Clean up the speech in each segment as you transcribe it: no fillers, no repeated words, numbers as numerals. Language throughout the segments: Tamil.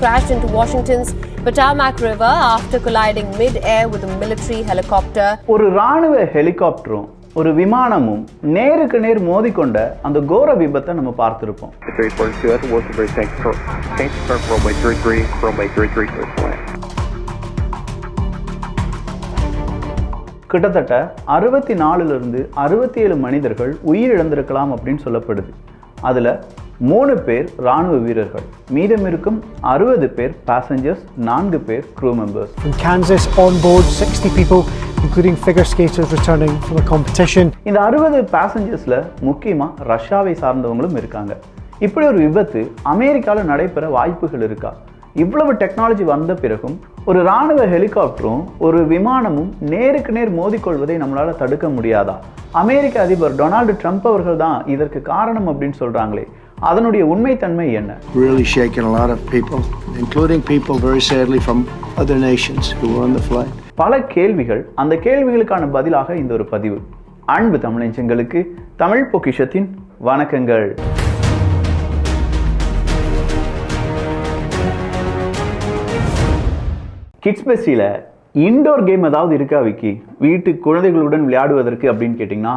crashed into Washington's Potomac River after colliding mid-air with a military helicopter. ஒரு ராணுவ ஹெலிகாப்டரும் ஒரு விமானமும் நேருக்கு நேர் மோதிக்கொண்ட அந்த கோர விபத்தை நம்ம பார்த்திருப்போம். கிட்டத்தட்ட 64 67 மனிதர்கள் உயிரிழந்திருக்கலாம் அப்படின்னு சொல்லப்படுது. அதுல 3 பேர் ராணுவ வீரர்கள், மீதம் இருக்கும் 60 பேர் passengers, 4 பேர் crew members. From Kansas, on board 60 people, including figure skaters returning from a competition. இந்த 60 passengersல முக்கியமா ரஷ்யாவை சார்ந்தவங்களும் இருக்காங்க. இப்படி ஒரு விபத்து அமெரிக்கால நடைபெற வாய்ப்புகள் இருக்கா? இவ்வளவு டெக்னாலஜி வந்த பிறகும் ஒரு ராணுவ ஹெலிகாப்டரும் ஒரு விமானமும் நேருக்கு நேர் மோதிக்கொள்வதை நம்மளால தடுக்க முடியாதா? அமெரிக்க அதிபர் டொனால்டு ட்ரம்ப் அவர்கள் தான் இதற்கு காரணம் அப்படின்னு சொல்றாங்களே, அதனுடைய உண்மைத்தன்மை என்ன? Really shaken a lot of people, including people very sadly from other nations who were on the flight. பல கேள்விகள், அந்த கேள்விகளுக்கான பதிலாக இந்த ஒரு பதிவு. அன்பு தமிழஞ்சங்களுக்கு தமிழ் பொக்கிஷத்தின் வணக்கங்கள். கிட்ஸ் பெஸ்டியில் இன்டோர் கேம் ஏதாவது இருக்கா விக்கி? வீட்டு குழந்தைகளுடன் விளையாடுவதற்கு அப்படின்னு கேட்டிங்கன்னா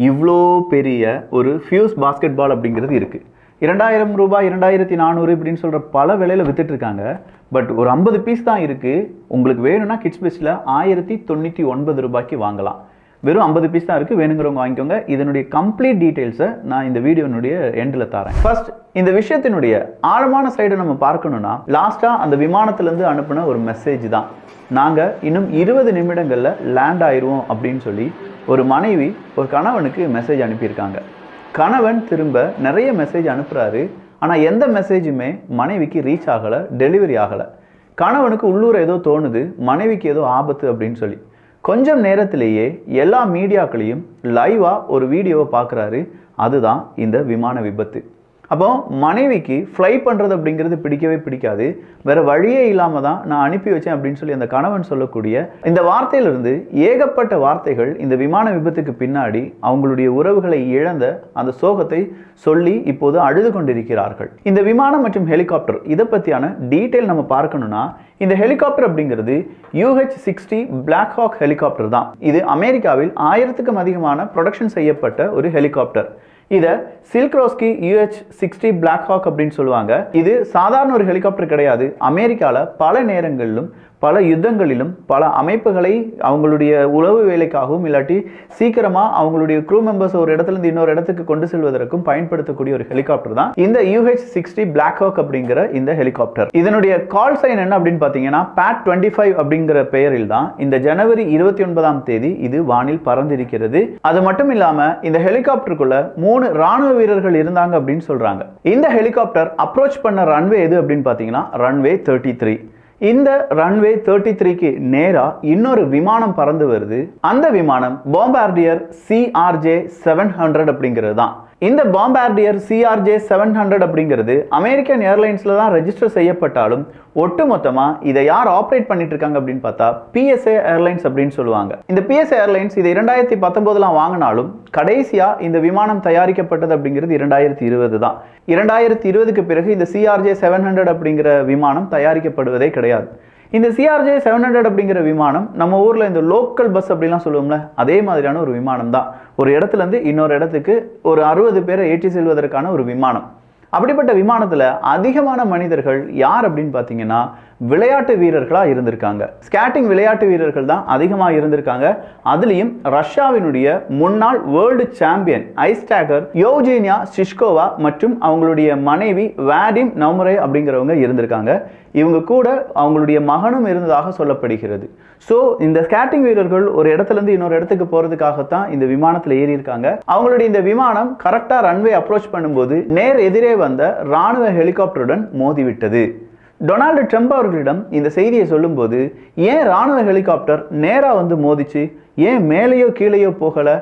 இவ்வளோ பெரிய ஒரு ஃபியூஸ் பாஸ்கெட் பால் அப்படிங்கிறது இருக்குது. 2000 ரூபாய் 2400 இப்படின்னு சொல்கிற பல விலையில் விற்றுட்ருக்காங்க. பட் ஒரு 50 பீஸ் தான் இருக்குது. உங்களுக்கு வேணும்னா கிட்ஸ் பெஸ்டில் 1099 ரூபாய்க்கு வாங்கலாம். வெறும் 50 பீஸ் தான் இருக்குது, வேணுங்கிறவங்க வாங்கிக்கோங்க. இதனுடைய கம்ப்ளீட் டீட்டெயில்ஸை நான் இந்த வீடியோனுடைய எண்டில் தரேன். ஃபர்ஸ்ட், இந்த விஷயத்தினுடைய ஆழமான சைடை நம்ம பார்க்கணும்னா லாஸ்ட்டாக அந்த விமானத்திலேருந்து அனுப்பின ஒரு மெசேஜ் தான். நாங்கள் இன்னும் 20 நிமிடங்களில் லேண்ட் ஆயிடுவோம் அப்படின்னு சொல்லி ஒரு மனைவி ஒரு கணவனுக்கு மெசேஜ் அனுப்பியிருக்காங்க. கணவன் திரும்ப நிறைய மெசேஜ் அனுப்புகிறாரு. ஆனால் எந்த மெசேஜுமே மனைவிக்கு ரீச் ஆகலை, டெலிவரி ஆகலை. கணவனுக்கு உள்ளூர் ஏதோ தோணுது, மனைவிக்கு ஏதோ ஆபத்து அப்படின்னு சொல்லி கொஞ்சம் நேரத்திலேயே எல்லா மீடியாக்களையும் லைவாக ஒரு வீடியோவை பார்க்குறாரு. அதுதான் இந்த விமான விபத்து. அப்போ மனைவிக்கு ஃப்ளை பண்ணுறது அப்படிங்கிறது பிடிக்கவே பிடிக்காது. வேறு வழியே இல்லாமல் தான் நான் அனுப்பி வச்சேன் அப்படின்னு சொல்லி அந்த கணவன் சொல்லக்கூடிய இந்த வார்த்தையிலிருந்து ஏகப்பட்ட வார்த்தைகள் இந்த விமான விபத்துக்கு பின்னாடி அவங்களுடைய உறவுகளை இழந்த அந்த சோகத்தை சொல்லி இப்போது அழுது கொண்டிருக்கிறார்கள். இந்த விமானம் மற்றும் ஹெலிகாப்டர் இதை பற்றியான டீட்டெயில் நம்ம பார்க்கணும்னா, இந்த ஹெலிகாப்டர் அப்படிங்கிறது UH-60 பிளாக் ஹாக் ஹெலிகாப்டர் தான். இது அமெரிக்காவில் 1000க்கும் அதிகமான ப்ரொடக்ஷன் செய்யப்பட்ட ஒரு ஹெலிகாப்டர். இதை சில்க்ரோஸ்கி UH-60 பிளாக் ஹாக் அப்படின்னு சொல்லுவாங்க. இது சாதாரண ஒரு ஹெலிகாப்டர் கிடையாது. அமெரிக்காவில் பல நேரங்களிலும் பல யுத்தங்களிலும் பல அமைப்புகளை அவங்களுடைய உளவு வேலைக்காகவும் இல்லாட்டி சீக்கிரமாக அவங்களுடைய க்ரூ மெம்பர்ஸ் ஒரு இடத்துலேருந்து இன்னொரு இடத்துக்கு கொண்டு செல்வதற்கும் பயன்படுத்தக்கூடிய ஒரு ஹெலிகாப்டர் தான் இந்த UH-60 பிளாக் ஹாக் அப்படிங்கிற இந்த ஹெலிகாப்டர். இதனுடைய கால் சைன் என்ன அப்படின்னு பார்த்தீங்கன்னா PAT 25 அப்படிங்கிற பெயரில் தான் இந்த ஜனவரி 29ஆம் தேதி இது வானில் பறந்திருக்கிறது. அது மட்டும் இல்லாமல் இந்த ஹெலிகாப்டருக்குள்ள 3 ராணுவ வீரர்கள் இருந்தாங்க அப்படின்னு சொல்றாங்க. இந்த ஹெலிகாப்டர் அப்ரோச் பண்ண ரன்வே எது அப்படின்னு பார்த்தீங்கன்னா ரன்வே 33. இந்த ரன்வே 33க்கு நேரா இன்னொரு விமானம் பறந்து வருது. அந்த விமானம் பாம்பார்டியர் CRJ-700 அப்படிங்கிறது தான். இந்த பாம்பார்டியர் CRJ-700 அப்படிங்கிறது அமெரிக்கன் ஏர்லைன்ஸ்ல தான் ரெஜிஸ்டர் செய்யப்பட்டாலும் ஒட்டுமொத்தமாக இதை யார் ஆப்ரேட் பண்ணிட்டு இருக்காங்க அப்படின்னு பார்த்தா PSA ஏர்லைன்ஸ் அப்படின்னு சொல்லுவாங்க. இந்த PSA ஏர்லைன்ஸ் இதை 2019 வாங்கினாலும் கடைசியாக இந்த விமானம் தயாரிக்கப்பட்டது அப்படிங்கிறது 2020 தான். 2020க்கு பிறகு இந்த CRJ-700 அப்படிங்கிற விமானம் தயாரிக்கப்படுவதே கிடையாது. இந்த CRJ-700 அப்படிங்கிற விமானம் நம்ம ஊரில் இந்த லோக்கல் பஸ் அப்படிலாம் சொல்லுவோம்ல, அதே மாதிரியான ஒரு விமானம் தான். ஒரு இடத்துலேருந்து இன்னொரு இடத்துக்கு ஒரு 60 பேரை ஏற்றி செல்வதற்கான ஒரு விமானம். அப்படிப்பட்ட விமானத்தில் அதிகமான மனிதர்கள் யார் அப்படின்னு பார்த்தீங்கன்னா விளையாட்டு வீரர்களாக இருந்திருக்காங்க. ஸ்கேட்டிங் விளையாட்டு வீரர்கள் தான் அதிகமாக இருந்திருக்காங்க. அதுலேயும் ரஷ்யாவினுடைய முன்னாள் வேர்ல்டு சாம்பியன் ஐஸ்டாகர் யோஜீனியா சிஷ்கோவா மற்றும் அவங்களுடைய மனைவி வாடிம் நவ்மரே அப்படிங்கிறவங்க இருந்திருக்காங்க. இவங்க கூட அவங்களுடைய மகனும் இருந்ததாக சொல்லப்படுகிறது. ஸோ இந்த ஸ்கேட்டிங் வீரர்கள் ஒரு இடத்துலேருந்து இன்னொரு இடத்துக்கு போகிறதுக்காகத்தான் இந்த விமானத்தில் ஏறி இருக்காங்க. அவங்களுடைய இந்த விமானம் கரெக்டாக ரன்வே அப்ரோச் பண்ணும்போது நேர் எதிரே வந்த ராணுவ ஹெலிகாப்டருடன் மோதிவிட்டது. டொனால்டு ட்ரம்ப் அவர்களிடம் இந்த செய்தியை சொல்லும்போது, ஏன் ராணுவ ஹெலிகாப்டர் நேராக வந்து மோதிச்சு, ஏன் மேலேயோ கீழேயோ போகலை,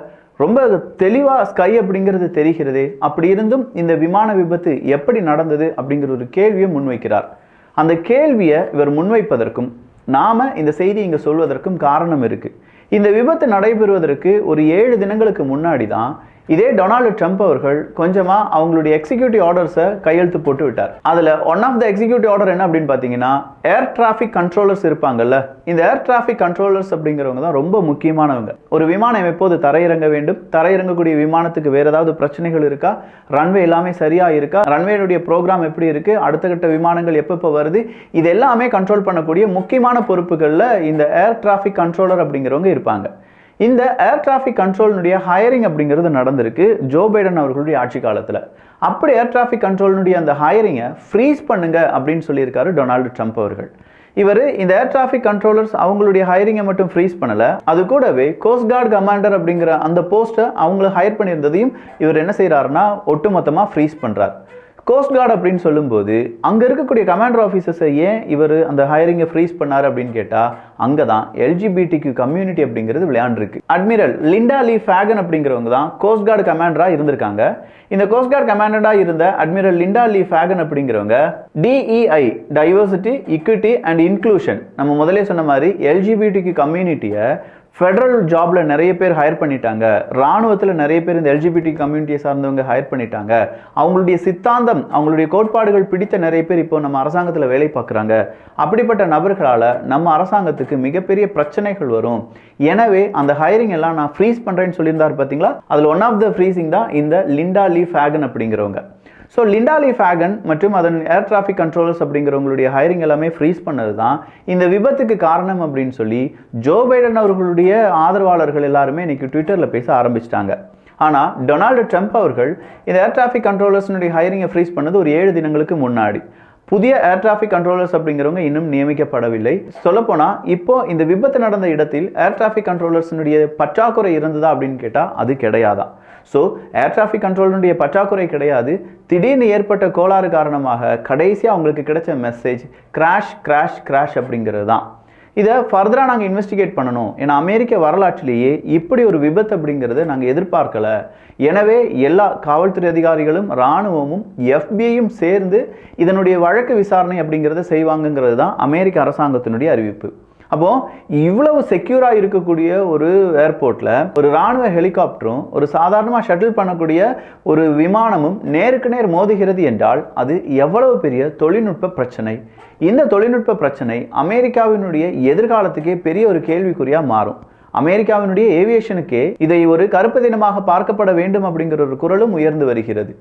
ரொம்ப தெளிவாக ஸ்கை அப்படிங்கிறது தெரிகிறதே, அப்படி இருந்தும் இந்த விமான விபத்து எப்படி நடந்தது அப்படிங்கிற ஒரு கேள்வியை முன்வைக்கிறார். அந்த கேள்வியை இவர் முன்வைப்பதற்கும் நாம இந்த செய்தி இங்கே சொல்வதற்கும் காரணம் இருக்கு. இந்த விபத்து நடைபெறுவதற்கு ஒரு 7 தினங்களுக்கு முன்னாடி தான் இதே டொனால்டு ட்ரம்ப் அவர்கள் கொஞ்சமா அவங்களுடைய எக்ஸிக்யூட்டிவ் ஆர்டர்ஸை கையெழுத்து போட்டு விட்டார். அதுல one of the executive order என்ன அப்படின்னு பாத்தீங்கன்னா, ஏர் டிராஃபிக் கண்ட்ரோலர்ஸ் இருப்பாங்கல்ல, இந்த ஏர் டிராஃபிக் கண்ட்ரோலர்ஸ் அப்படிங்கிறவங்க தான் ரொம்ப முக்கியமானவங்க. ஒரு விமானம் எப்போது தரையிறங்க வேண்டும், தரையிறங்கக்கூடிய விமானத்துக்கு வேற ஏதாவது பிரச்சனைகள் இருக்கா, ரன்வே எல்லாமே சரியா இருக்கா, ரன்வேனுடைய ப்ரோக்ராம் எப்படி இருக்கு, அடுத்த கட்ட விமானங்கள் எப்பப்போ வருது, இது எல்லாமே கண்ட்ரோல் பண்ணக்கூடிய முக்கியமான பொறுப்புகள்ல இந்த ஏர் டிராஃபிக் கண்ட்ரோலர் அப்படிங்கிறவங்க இருப்பாங்க. இந்த ஏர் டிராஃபிக் கண்ட்ரோலினுடைய ஹையரிங் அப்படிங்கிறது நடந்திருக்கு ஜோ பைடன் அவர்களுடைய ஆட்சி காலத்தில். அப்படி ஏர் டிராஃபிக் கண்ட்ரோலினுடைய அந்த ஹையரிங்கை ஃப்ரீஸ் பண்ணுங்க அப்படின்னு சொல்லியிருக்காரு டொனால்டு ட்ரம்ப் அவர்கள். இவர் இந்த ஏர் டிராஃபிக் கண்ட்ரோலர்ஸ் அவங்களுடைய ஹையரிங்கை மட்டும் ஃப்ரீஸ் பண்ணல, அது கூடவே கோஸ்ட் கார்டு கமாண்டர் அப்படிங்கிற அந்த போஸ்ட்டை அவங்கள ஹையர் பண்ணியிருந்ததையும் இவர் என்ன செய்யறாருன்னா ஒட்டுமொத்தமாக ஃப்ரீஸ் பண்றார். கோஸ்ட் கார்டு அப்படின்னு சொல்லும்போது அங்கே இருக்கக்கூடிய கமாண்டர் ஆஃபீஸர்ஸை ஏன் இவர் அந்த ஹையரிங்கை ஃப்ரீஸ் பண்ணார் அப்படின்னு கேட்டால், அங்கே தான் எல்ஜிபிடிக்யூ கம்யூனிட்டி அப்படிங்கிறது விளையாண்டுருக்கு. அட்மிரல் லிண்டா லீ ஃபேகன் அப்படிங்கிறவங்க தான் கோஸ்ட் கார்டு கமாண்டராக இருந்திருக்காங்க. இந்த கோஸ்ட் கார்டு கமாண்டராக இருந்த அட்மிரல் லிண்டா லீ ஃபேகன் அப்படிங்கிறவங்க DEI diversity, equity and inclusion, நம்ம முதலே சொன்ன மாதிரி எல்ஜிபிடிக்யூ கம்யூனிட்டியை ஃபெடரல் ஜாப்ல நிறைய பேர் ஹையர் பண்ணிட்டாங்க, ராணுவத்தில் நிறைய பேர் இந்த எல்ஜிபிடி கம்யூனிட்டியை சார்ந்தவங்க ஹையர் பண்ணிட்டாங்க, அவங்களுடைய சித்தாந்தம் அவங்களுடைய கோட்பாடுகள் பிடித்த நிறைய பேர் இப்போ நம்ம அரசாங்கத்தில் வேலை பார்க்குறாங்க. அப்படிப்பட்ட நபர்களால் நம்ம அரசாங்கத்துக்கு மிகப்பெரிய பிரச்சனைகள் வரும். எனவே அந்த ஹையரிங் எல்லாம் நான் ஃப்ரீஸ் பண்ணுறேன்னு சொல்லியிருந்தார் பார்த்தீங்களா, அதில் ஒன் ஆஃப் த ஃப்ரீசிங் தான் இந்த லிண்டா லீ ஃபேகன் அப்படிங்கிறவங்க. ஸோ லிண்டா லீ ஃபேகன் மற்றும் அதன் ஏர் டிராஃபிக் கண்ட்ரோலர்ஸ் அப்படிங்கிறவங்களுடைய ஹையரிங் எல்லாமே ஃப்ரீஸ் பண்ணது தான் இந்த விபத்துக்கு காரணம் அப்படின்னு சொல்லி ஜோ பைடன் அவர்களுடைய ஆதரவாளர்கள் எல்லாருமே இன்னைக்கு ட்விட்டரில் பேச ஆரம்பிச்சிட்டாங்க. ஆனால் டொனால்டு ட்ரம்ப் அவர்கள் இந்த ஏர் டிராஃபிக் கண்ட்ரோலர்ஸ்னுடைய ஹையரிங்கை ஃப்ரீஸ் பண்ணது ஒரு 7 தினங்களுக்கு முன்னாடி. புதிய ஏர் டிராஃபிக் கண்ட்ரோலர்ஸ் அப்படிங்கிறவங்க இன்னும் நியமிக்கப்படவில்லை. சொல்லப்போனால் இப்போ இந்த விபத்து நடந்த இடத்தில் ஏர் டிராஃபிக் கண்ட்ரோலர்ஸினுடைய பற்றாக்குறை இருந்ததா அப்படின்னு கேட்டால் அது கிடையாதான். ஸோ ஏர் டிராஃபிக் கண்ட்ரோலினுடைய பற்றாக்குறை கிடையாது. திடீர்னு ஏற்பட்ட கோளாறு காரணமாக கடைசியாக அவங்களுக்கு கிடைச்ச மெசேஜ் கிராஷ் அப்படிங்கிறது தான். இதை ஃபர்தராக நாங்கள் இன்வெஸ்டிகேட் பண்ணணும். ஏன்னா அமெரிக்க வரலாற்றிலேயே இப்படி ஒரு விபத்து அப்படிங்கிறத நாங்கள் எதிர்பார்க்கல. எனவே எல்லா காவல்துறை அதிகாரிகளும் இராணுவமும் FBIயும் சேர்ந்து இதனுடைய வழக்கு விசாரணை அப்படிங்கிறத செய்வாங்கங்கிறது தான் அமெரிக்க அரசாங்கத்தினுடைய அறிவிப்பு. அப்போ இவ்வளவு செக்யூராக இருக்கக்கூடிய ஒரு ஏர்போர்ட்ல ஒரு ராணுவ ஹெலிகாப்டரும் ஒரு சாதாரணமாக ஷட்டில் பண்ணக்கூடிய ஒரு விமானமும் நேருக்கு நேர் மோதுகிறது என்றால் அது எவ்வளவு பெரிய தொழில்நுட்ப பிரச்சனை. இந்த தொழில்நுட்ப பிரச்சனை அமெரிக்காவினுடைய எதிர்காலத்துக்கே பெரிய ஒரு கேள்விக்குறியா மாறும். அமெரிக்காவினுடைய ஏவியேஷனுக்கே இதை ஒரு கருப்பு தினமாக பார்க்கப்பட வேண்டும் அப்படிங்கிற ஒரு குரலும் உயர்ந்து வருகிறது.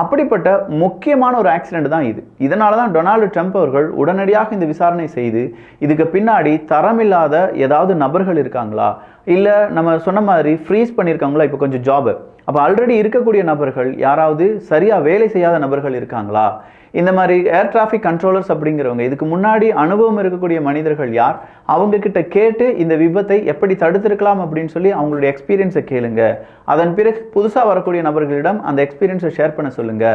அப்படிப்பட்ட முக்கியமான ஒரு ஆக்சிடென்ட் தான் இது. இதனால தான் டொனால்டு ட்ரம்ப் அவர்கள் உடனடியாக இந்த விசாரணை செய்து இதுக்கு பின்னாடி தரமில்லாத ஏதாவது நபர்கள் இருக்காங்களா, இல்லை நம்ம சொன்ன மாதிரி ஃப்ரீஸ் பண்ணியிருக்காங்களா இப்போ கொஞ்சம் ஜாபு, அப்போ ஆல்ரெடி இருக்கக்கூடிய நபர்கள் யாராவது சரியாக வேலை செய்யாத நபர்கள் இருக்காங்களா, இந்த மாதிரி ஏர் டிராஃபிக் கண்ட்ரோலர்ஸ் அப்படிங்கிறவங்க இதுக்கு முன்னாடி அனுபவம் இருக்கக்கூடிய மனிதர்கள் யார், அவங்க கிட்ட கேட்டு இந்த விபத்தை எப்படி தடுத்திருக்கலாம் அப்படின்னு சொல்லி அவங்களுடைய எக்ஸ்பீரியன்ஸை கேளுங்க. அதன் பிறகு புதுசாக வரக்கூடிய நபர்களிடம் அந்த எக்ஸ்பீரியன்ஸை ஷேர் பண்ண சொல்லுங்க.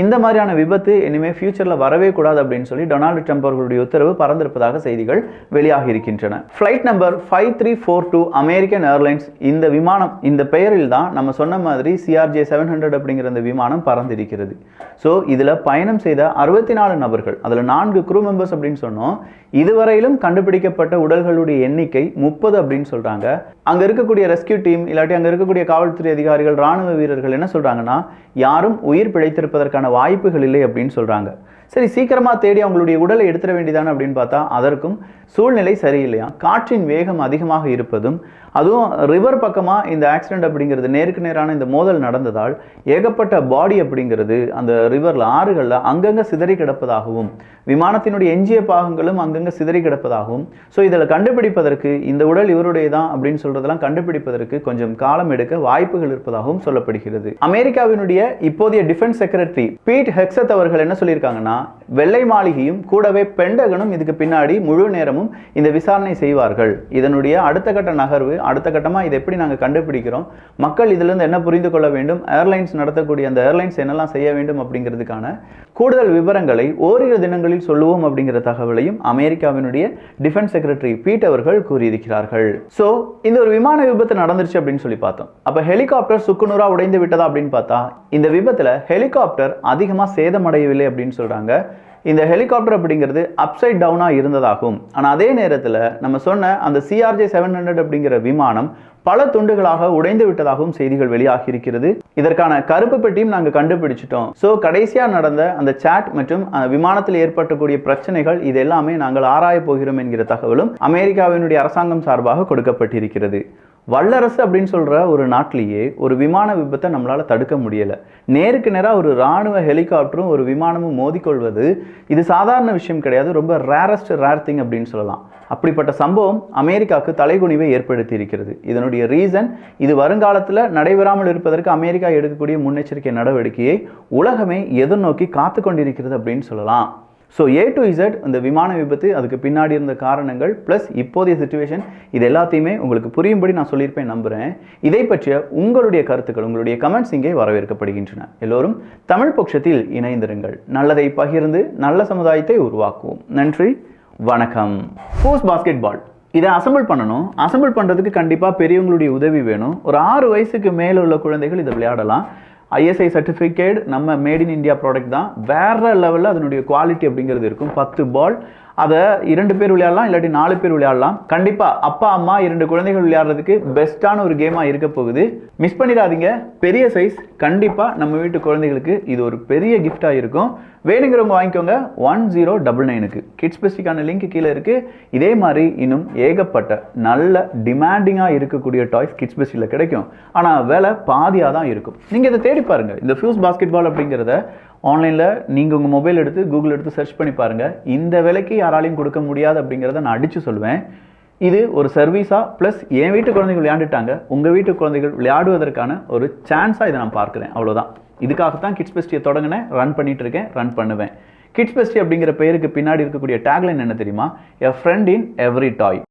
இந்த மாதிரியான விபத்து இனிமேல் ஃபியூச்சரில் வரவே கூடாது அப்படின்னு சொல்லி டொனால்டு ட்ரம்ப் அவர்களுடைய உத்தரவு பறந்திருப்பதாக செய்திகள் வெளியாகி இருக்கின்றன. ஃப்ளைட் நம்பர் 5342 அமெரிக்கன் ஏர்லைன்ஸ், இந்த விமானம் இந்த பெயரில் தான் நம்ம சொன்ன மாதிரி CRJ 700 அப்படிங்கிற இந்த விமானம் பறந்திருக்கிறது. ஸோ இதில் பயணம் செய்த 64 நபர்கள், அதில் 4 க்ரூ மெம்பர்ஸ் அப்படின்னு சொன்னோம். இதுவரையிலும் கண்டுபிடிக்கப்பட்ட உடல்களுடைய எண்ணிக்கை 30 அப்படின்னு சொல்றாங்க. அங்க இருக்கக்கூடிய ரெஸ்கியூ டீம் இல்லாட்டி அங்க இருக்கக்கூடிய காவல்துறை அதிகாரிகள், ராணுவ வீரர்கள் என்ன சொல்றாங்கன்னா, யாரும் உயிர் பிழைத்திருப்பதற்கான வாய்ப்புகள் இல்லை அப்படின்னு சொல்றாங்க. சரி, சீக்கிரமா தேடி அவங்களுடைய உடலை எடுத்துட வேண்டியதானே அப்படின்னு பார்த்தா அதற்கும் சூழ்நிலை சரியில்லையா. காற்றின் வேகம் அதிகமாக இருப்பதும் அதுவும் ரிவர் பக்கமாக இந்த ஆக்சிடென்ட் அப்படிங்கிறது நேருக்கு நேரான இந்த மோதல் நடந்ததால் ஏகப்பட்ட பாடி அப்படிங்கிறது அந்த ரிவரில் ஆறுகளில் அங்கங்கே சிதறி கிடப்பதாகவும் விமானத்தினுடைய எஞ்சிய பாகங்களும் அங்கங்கே சிதறி கிடப்பதாகவும், ஸோ இதில் கண்டுபிடிப்பதற்கு இந்த உடல் இவருடைய தான் அப்படின்னு சொல்றதெல்லாம் கண்டுபிடிப்பதற்கு கொஞ்சம் காலம் எடுக்க வாய்ப்புகள் இருப்பதாகவும் சொல்லப்படுகிறது. அமெரிக்காவினுடைய இப்போதைய டிஃபென்ஸ் செக்ரட்டரி பீட் ஹெக்ஸத் அவர்கள் என்ன சொல்லியிருக்காங்கன்னா, வெள்ளை மாளிகையும் கூடவே பென்டகனும் இதுக்கு பின்னாடி முழு நேரமும் இந்த விசாரணை செய்வார்கள். இதனுடைய அடுத்த கட்ட நகர்வு, அடுத்த கட்டமாக இதை எப்படி நாங்கள் கண்டுபிடிக்கிறோம், மக்கள் இதிலிருந்து என்ன புரிந்து கொள்ள வேண்டும், ஏர்லைன்ஸ் நடத்தக்கூடிய அந்த ஏர்லைன்ஸ் என்னெல்லாம் செய்ய வேண்டும் அப்படிங்கிறதுக்கான கூடுதல் விவரங்களை ஓரிரு தினங்களில் சொல்லுவோம் அப்படிங்கிற தகவலையும் அமெரிக்காவினுடைய டிஃபென்ஸ் செக்ரட்டரி பீட் அவர்கள் கூறியிருக்கிறார்கள். ஸோ இந்த ஒரு விமான விபத்து நடந்துருச்சு அப்படின்னு சொல்லி பார்த்தோம். அப்போ ஹெலிகாப்டர் சுக்குநூறா உடைந்து விட்டதா அப்படின்னு பார்த்தா இந்த விபத்தில் ஹெலிகாப்டர் அதிகமாக சேதமடையவில்லை அப்படின்னு சொல்றாங்க. இந்த ஹெலிகாப்டர் அப்படிங்கிறது அப்சைட் டவுனாக இருந்ததாகவும், ஆனால் அதே நேரத்தில் நம்ம சொன்ன அந்த CRJ-700 அப்படிங்கிற விமானம் பல துண்டுகளாக உடைந்து விட்டதாகவும் செய்திகள் வெளியாகி இருக்கிறது. இதற்கான கருப்பு பெட்டியும் நாங்கள் கண்டுபிடிச்சிட்டோம். ஸோ கடைசியாக நடந்த அந்த சாட் மற்றும் விமானத்தில் ஏற்பட்டக்கூடிய பிரச்சனைகள் இது எல்லாமே நாங்கள் ஆராய போகிறோம் என்கிற தகவலும் அமெரிக்காவினுடைய அரசாங்கம் சார்பாக கொடுக்கப்பட்டிருக்கிறது. வல்லரசு அப்படின்னு சொல்கிற ஒரு நாட்டிலேயே ஒரு விமான விபத்தை நம்மளால் தடுக்க முடியலை. நேருக்கு நேராக ஒரு இராணுவ ஹெலிகாப்டரும் ஒரு விமானமும் மோதிக்கொள்வது இது சாதாரண விஷயம் கிடையாது. ரொம்ப ரேர் திங் அப்படின்னு சொல்லலாம். அப்படிப்பட்ட சம்பவம் அமெரிக்காவுக்கு தலைகுனிவை ஏற்படுத்தி இருக்கிறது. இதனுடைய ரீசன் இது வருங்காலத்தில் நடைபெறாமல் இருப்பதற்கு அமெரிக்கா எடுக்கக்கூடிய முன்னெச்சரிக்கை நடவடிக்கையை உலகமே எதிர்நோக்கி காத்து கொண்டிருக்கிறது அப்படின்னு சொல்லலாம். ஸோ A to Z இந்த விமான விபத்து, அதுக்கு பின்னாடி இருந்த காரணங்கள் ப்ளஸ் இப்போதைய சிச்சுவேஷன், இது எல்லாத்தையுமே உங்களுக்கு புரியும்படி நான் சொல்லியிருப்பேன் நம்புகிறேன். இதை பற்றிய உங்களுடைய கருத்துக்கள், உங்களுடைய கமெண்ட்ஸ் இங்கே வரவேற்கப்படுகின்றன. எல்லோரும் தமிழ் பட்சத்தில் இணைந்திருங்கள். நல்லதை பகிர்ந்து நல்ல சமுதாயத்தை உருவாக்குவோம். நன்றி, வணக்கம். ஃபோர்ஸ் பாஸ்கெட் பால் இதை அசம்பிள் பண்ணணும். அசம்பிள் பண்ணுறதுக்கு கண்டிப்பாக பெரியவங்களுடைய உதவி வேணும். ஒரு 6 வயசுக்கு மேலே உள்ள குழந்தைகள் இதை விளையாடலாம். ISI சர்டிஃபிகேட், நம்ம மேட் இன் இந்தியா ப்ராடக்ட் தான். வேறு லெவலில் அதனுடைய குவாலிட்டி அப்படிங்கிறது இருக்கும். 10 பால், அதை 2 பேர் விளையாடலாம், இல்லாட்டி 4 பேர் விளையாடலாம். கண்டிப்பாக அப்பா அம்மா 2 குழந்தைகள் விளையாடுறதுக்கு பெஸ்ட்டான ஒரு கேமாக இருக்க போகுது. மிஸ் பண்ணிடாதீங்க. பெரிய சைஸ், கண்டிப்பாக நம்ம வீட்டு குழந்தைகளுக்கு இது ஒரு பெரிய கிஃப்டாக இருக்கும். வேணுங்கிறவங்க வாங்கிக்கோங்க. 1099க்கு கிட்ஸ் பெஸ்டிக்கான லிங்க் கீழே இருக்குது. இதே மாதிரி இன்னும் ஏகப்பட்ட நல்ல டிமாண்டிங்காக இருக்கக்கூடிய டாய்ஸ் கிட்ஸ் பெஸ்டியில் கிடைக்கும். ஆனால் விலை பாதியாக தான் இருக்கும். நீங்கள் இதை தேடி பாருங்கள். இந்த ஃபியூஸ் பாஸ்கெட் பால் அப்படிங்கிறத ஆன்லைனில் நீங்கள் உங்கள் மொபைல் எடுத்து கூகுள் எடுத்து சர்ச் பண்ணி பாருங்கள். இந்த விலைக்கு யாராலையும் கொடுக்க முடியாது அப்படிங்கிறத நான் அடித்து சொல்லுவேன். இது ஒரு சர்வீஸாக ப்ளஸ் என் வீட்டு குழந்தைகள் விளையாண்டுட்டாங்க, உங்கள் வீட்டு குழந்தைகள் விளையாடுவதற்கான ஒரு சான்ஸாக இதை நான் பார்க்குறேன். அவ்வளோதான். இதுக்காகத்தான் கிட்ஸ் பெஸ்டியை தொடங்கினேன், ரன் பண்ணிட்டு இருக்கேன், ரன் பண்ணுவேன். கிட்ஸ் பெஸ்டி அப்படிங்கிற பெயருக்கு பின்னாடி இருக்கக்கூடிய டேக்லைன் என்ன தெரியுமா? எ ஃப்ரெண்ட் இன் எவ்ரி டாய்.